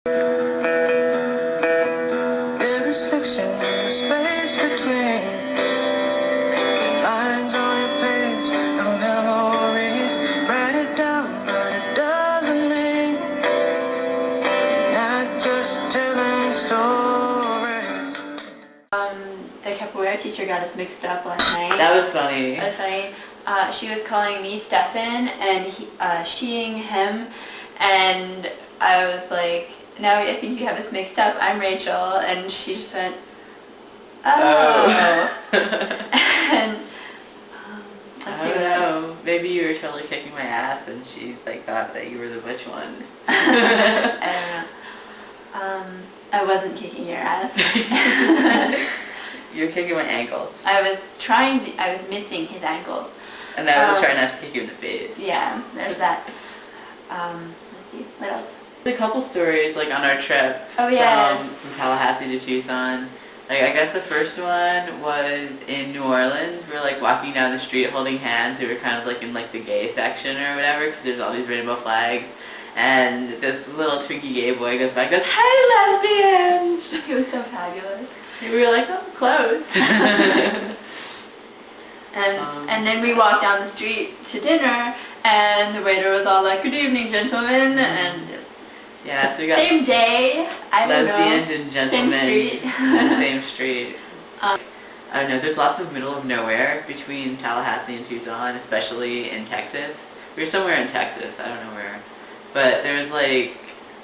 The capoeira teacher got us mixed up last night. That was funny. That was funny. She was calling me Stephan and sheing him, and I was like, now I think you have us mixed up. I'm Rachel, and she just went, oh. And I don't know. Maybe you were totally kicking my ass, and she thought that you were the butch one. I don't know. I wasn't kicking your ass. You were kicking my ankles. I was missing his ankles. And I was trying not to kick you in the face. Yeah, there's that. Let's see, what else? There's a couple stories, on our trip. Oh, yeah. From Tallahassee to Tucson. I guess the first one was in New Orleans. We were, walking down the street holding hands. We were kind of, in, the gay section or whatever, because there's all these rainbow flags. And this little twinkie gay boy goes by and goes, "Hey, lesbians!" It was so fabulous. And we were like, oh, close. And then we walked down the street to dinner, and the waiter was all like, "Good evening, gentlemen," and yeah, so we got same day, I don't know. Lesbians and gentlemen. Same street. Same street. I don't know, there's lots of middle of nowhere between Tallahassee and Tucson, especially in Texas. We were somewhere in Texas, I don't know where. But there was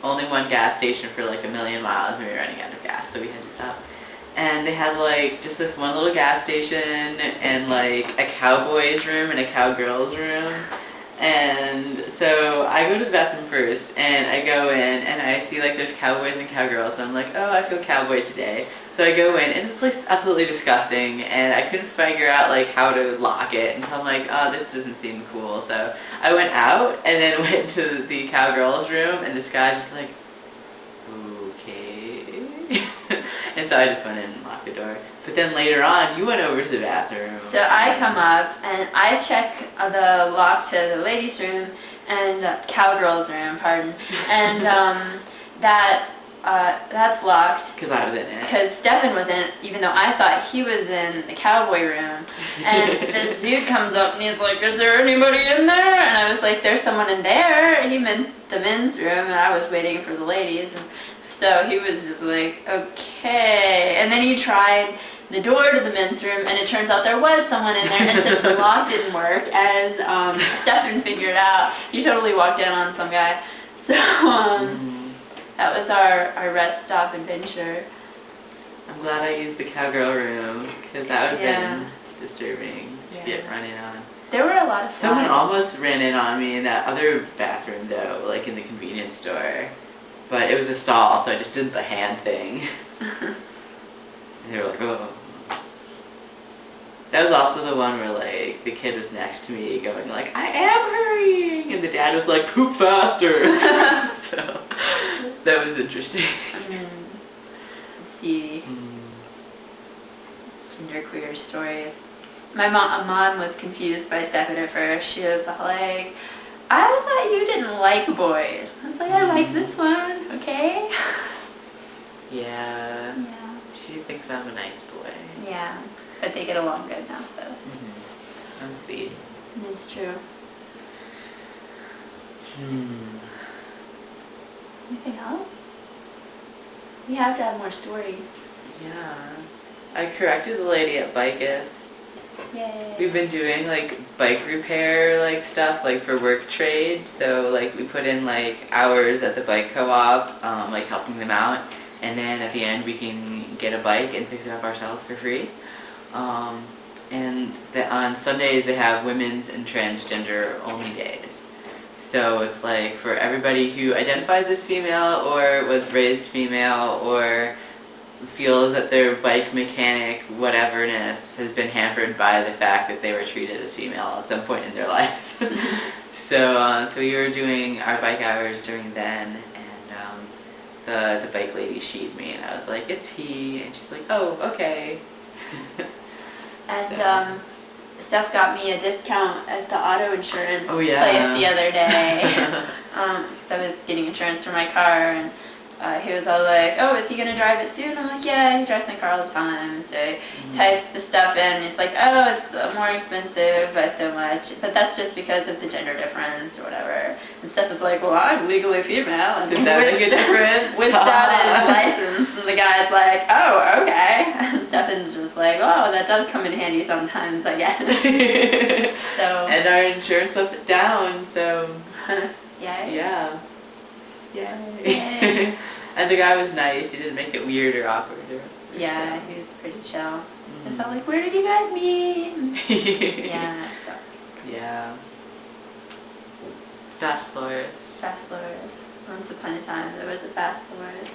only one gas station for a million miles, and we were running out of gas, so we had to stop. And they had just this one little gas station and a cowboy's room and a cowgirl's room. And so I go to the bathroom first, and I go in, and I see there's cowboys and cowgirls, and I'm like, oh, I feel cowboy today. So I go in, and this place is absolutely disgusting, and I couldn't figure out how to lock it, and so I'm like, oh, this doesn't seem cool. So I went out, and then went to the cowgirl's room, and this guy's just like, okay. And so I just went in and locked the door. But then later on, you went over to the bathroom. So I come up, and I check the lock to the ladies' room, and cowgirl's room, pardon, and that's locked. Because I was in it. Because Stephan was in it, even though I thought he was in the cowboy room. And this dude comes up, and he's like, "Is there anybody in there?" And I was like, "There's someone in there." And he meant the men's room, and I was waiting for the ladies. And so he was just like, okay. And then he tried the door to the men's room, and it turns out there was someone in there, and since the lock didn't work, as Stephan figured out, he totally walked in on some guy. So that was our rest stop adventure. I'm glad I used the cowgirl room, because that would have been disturbing to get run in on. There were a lot of fun. Someone almost ran in on me in that other bathroom, though, in the convenience store. But it was a stall, so I just did the hand thing. And they were like, oh. That was also the one where, the kid was next to me going, I am hurrying! And the dad was like, poop faster! So, that was interesting. Let's see. Genderqueer stories. My mom was confused by Stephan at first. She was like, I thought you didn't like boys. I was like, I like this one, okay? Yeah. She thinks I'm a nice boy. Yeah, but they get along good now, so. I'm sweet. It's true. Anything else? We have to have more stories. Yeah. I corrected the lady at Bikeist. Yay. We've been doing bike repair stuff for work trade. So we put in hours at the bike co-op, helping them out, and then at the end we can get a bike and fix it up ourselves for free. And on Sundays they have women's and transgender only days. So it's for everybody who identifies as female or was raised female or feels that their bike mechanic whateverness has been hampered by the fact that they were treated as female at some point in their life. So we were doing our bike hours during then, and the bike lady she'd me, and I was like, it's he, and she's like, oh, okay. And Steph got me a discount at the auto insurance place the other day. So I was getting insurance for my car, and was all like, oh, is he going to drive it soon? I'm like, yeah, he drives my car all the time. So he types the stuff in, and it's like, oh, it's more expensive by so much. But that's just because of the gender difference or whatever. And Steph is like, well, I'm legally female. And Does that make a difference? without his license, and the guy's like, oh, okay. And Stephan's just like, oh, that does come in handy sometimes, I guess. So. And our insurance ups it down, so. Yay. Yeah. Yay. And the guy was nice. He didn't make it weird or awkward. Yeah, he was pretty chill. I felt like, where did you guys meet? Yeah. So. Yeah. Fast forward. Fast forward. Once upon a time, there was a fast forward.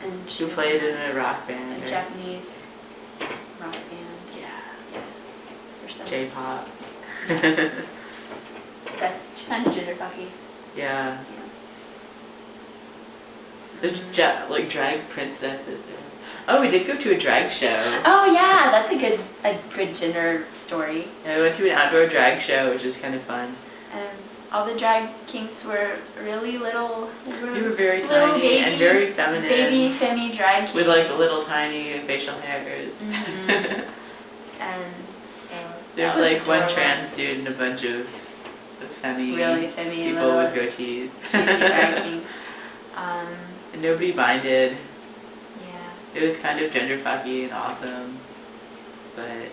And she played in a rock band. A Japanese rock band. Yeah. Yeah. J-pop. She's kind of gender fucky. Yeah. There's like drag princesses. Oh, we did go to a drag show. Oh yeah, that's a good gender story. Yeah, we went to an outdoor drag show, which was kind of fun. And all the drag kinks were really little. They were very tiny baby, and very feminine. Baby, femi drag kinks. With like little tiny facial hairs. And there's like one trans dude and a bunch of femi people with goatees. Drag kinks. And nobody minded. Yeah. It was kind of gender fucky and awesome. But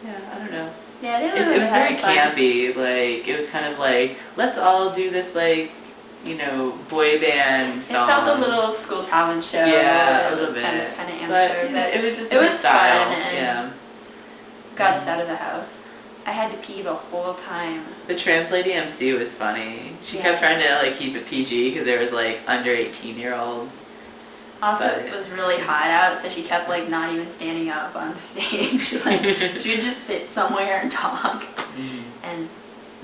yeah, I don't know. Yeah, it was very campy. Like, it was kind of like, let's all do this, like, you know, boy band song. It felt a little school talent show. Yeah, a little bit. Kind of amateur, but it was just it was style. fun. And got us out of the house. I had to pee the whole time. The trans lady MC was funny. She kept trying to, like, keep it PG because there was, like, under 18-year-olds. Also, it was really hot out, so she kept, like, not even standing up on stage. Like, she would just sit somewhere and talk. And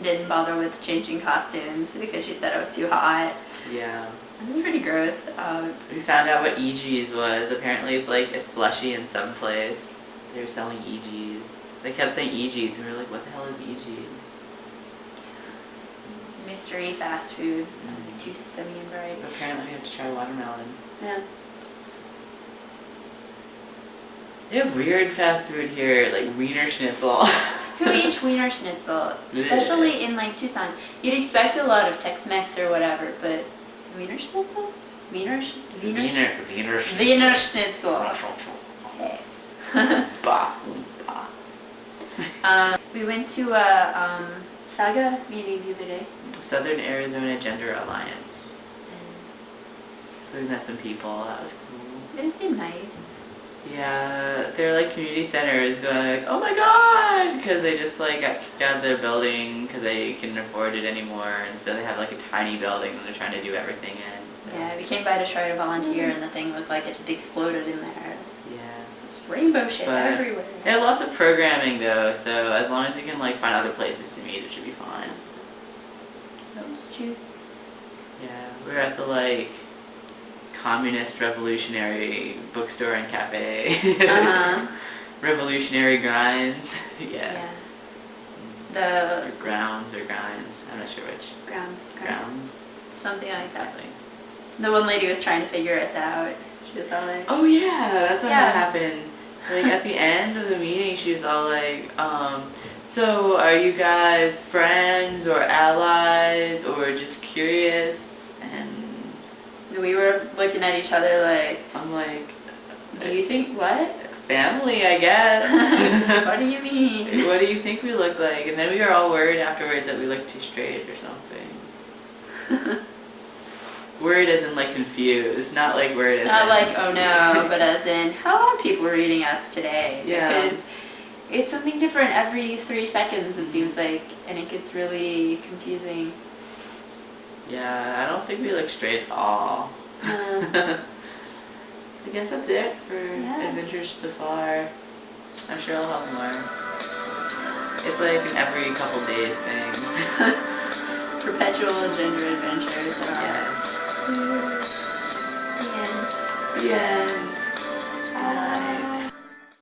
didn't bother with changing costumes because she said it was too hot. Yeah. It was pretty gross. We found out what EGs was. Apparently it's, like, a slushie in some place. They were selling EGs. They kept saying EGs, and we were like, what the hell is EG? Mystery fast food. Too semi and bright. Apparently we have to try watermelon. Yeah. They have weird fast food here, like Wiener Schnitzel. Who eats Wiener Schnitzel? Especially in, like, Tucson. You'd expect a lot of Tex-Mex or whatever, but Wiener Schnitzel? Wiener Schnitzel. Okay. Bah. We went to a Saga meeting the other day. Southern Arizona Gender Alliance. So we met some people. That was cool. It seemed nice. Yeah, they're like community centers going like, oh my god! Because they just like got kicked out of their building because they couldn't afford it anymore. And so they have like a tiny building that they're trying to do everything in. So. Yeah, we came by to try to volunteer and the thing looked like it just exploded in there. Yeah. Rainbow shit everywhere. They have lots of programming though, so as long as you can like find other places to meet, it should be fine. That was cute. Yeah, we're at the like communist revolutionary bookstore and cafe. Revolutionary grinds. Yeah. The grounds or grinds. I'm not sure which. Grounds. Something like that. The one lady was trying to figure us out. She was all like, oh yeah, that's what happened. Like at the end of the meeting, she was all like, so are you guys friends or allies or just curious? And we were looking at each other like, I'm like, do you think what? Family, I guess. What do you mean? What do you think we look like? And then we were all worried afterwards that we looked too straight or something. Worried as in like confused, not like worried as not in... like, oh no, but as in, how are people reading us today? Yeah. Because it's something different every 3 seconds, it seems like, and it gets really confusing. Yeah, I don't think we look straight at all. I guess that's it for adventures so far. I'm sure I'll have more. It's like an every couple days thing. Perpetual gender adventures. Yeah. The end. The end.